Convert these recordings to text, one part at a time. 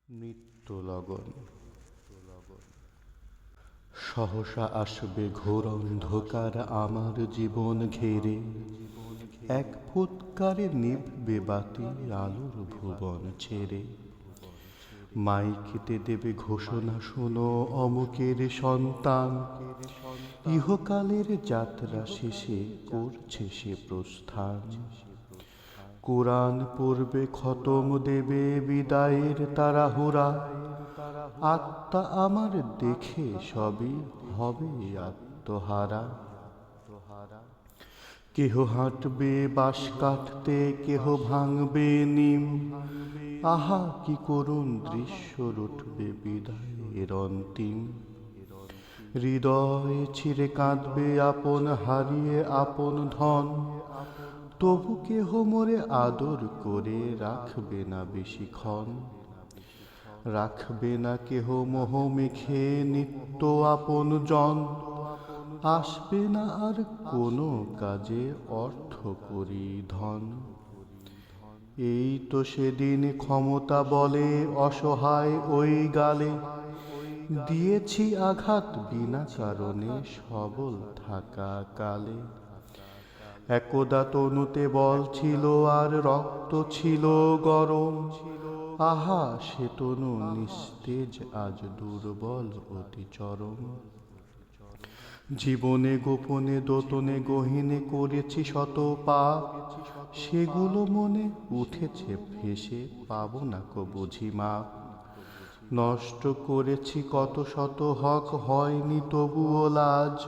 নিত্য লগন সহসা আসবে ঘোর অন্ধকার আমার জীবন ঘেরে, এক ফুৎকারে নিভবে বাতি আলোর ভুবন ছেড়ে। মাইকেতে দেবে ঘোষণা, শোনো অমুকের সন্তান ইহকালের যাত্রা শেষে করছে সে প্রস্থান। কোরআন পড়বে, খতম দেবে, বিদায়ের তাড়াহুড়া, আত্মা আমার দেখে সবই হবে আত্মহারা। কেহ হাঁটবে বাঁশ কাটতে, কেহ ভাঙবে নিম, আহা কি করুণ দৃশ্য রুটবে বিদায়ের অন্তিম। হৃদয় ছিঁড়ে কাঁদবে আপন হারিয়ে আপন ধন, তবু কেহ মোরে আদর করে রাখবে না বেশিক্ষণ। রাখবে না কেহ মোহ মেখে নিত্য আপন জন, আসবে না আর কোনো কাজে অর্থ করি ধন। এই তো সেদিন ক্ষমতা বলে অসহায় ওই গালে, দিয়েছি আঘাত বিনা কারণে সবল থাকা কালে। একদা তনুতে বল ছিল আর রক্ত ছিল গরম, আহা সে তনু নিস্তেজ আজ দুর্বল অতি চরম। জীবনে গোপনে দোতনে গহীনে করেছি শত পাপ, সেগুলো মনে উঠেছে ভেসে, পাবো না কো বুঝি মাপ। নষ্ট করেছি কত শত হক, হয়নি তবুও লাজ,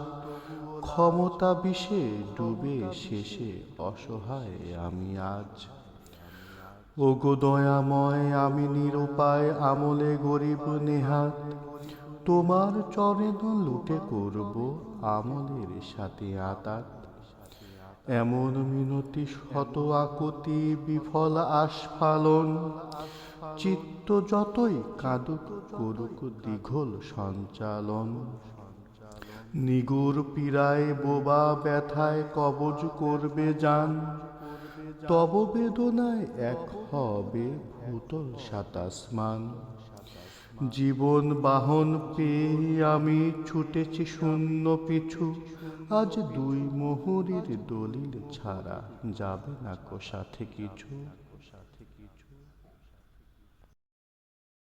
ক্ষমতা বিষে ডুবে শেষে অসহায় আমি আজ। ওগো দয়াময় আমি নিরুপায় আমলে গরিব নেহাত, তোমার চরণ লুটে করব আমলের সাথে আতাত। এমন মিনতি শত আকুতি বিফল আস্ফালন, চিত্ত যতই কাঁদুক করুক দীঘল সঞ্চালন। নিগুড় পীড়ায় বোবা ব্যথায় কবজ করবে জান, তব বেদনায় এক হবে ভূতল সাতাসমান। জীবন বাহন পেয়ে আমি ছুটেছি শূন্য পিছু, আজ দুই মোহরের দলিল ছাড়া যাবে না কো সাথে কিছু।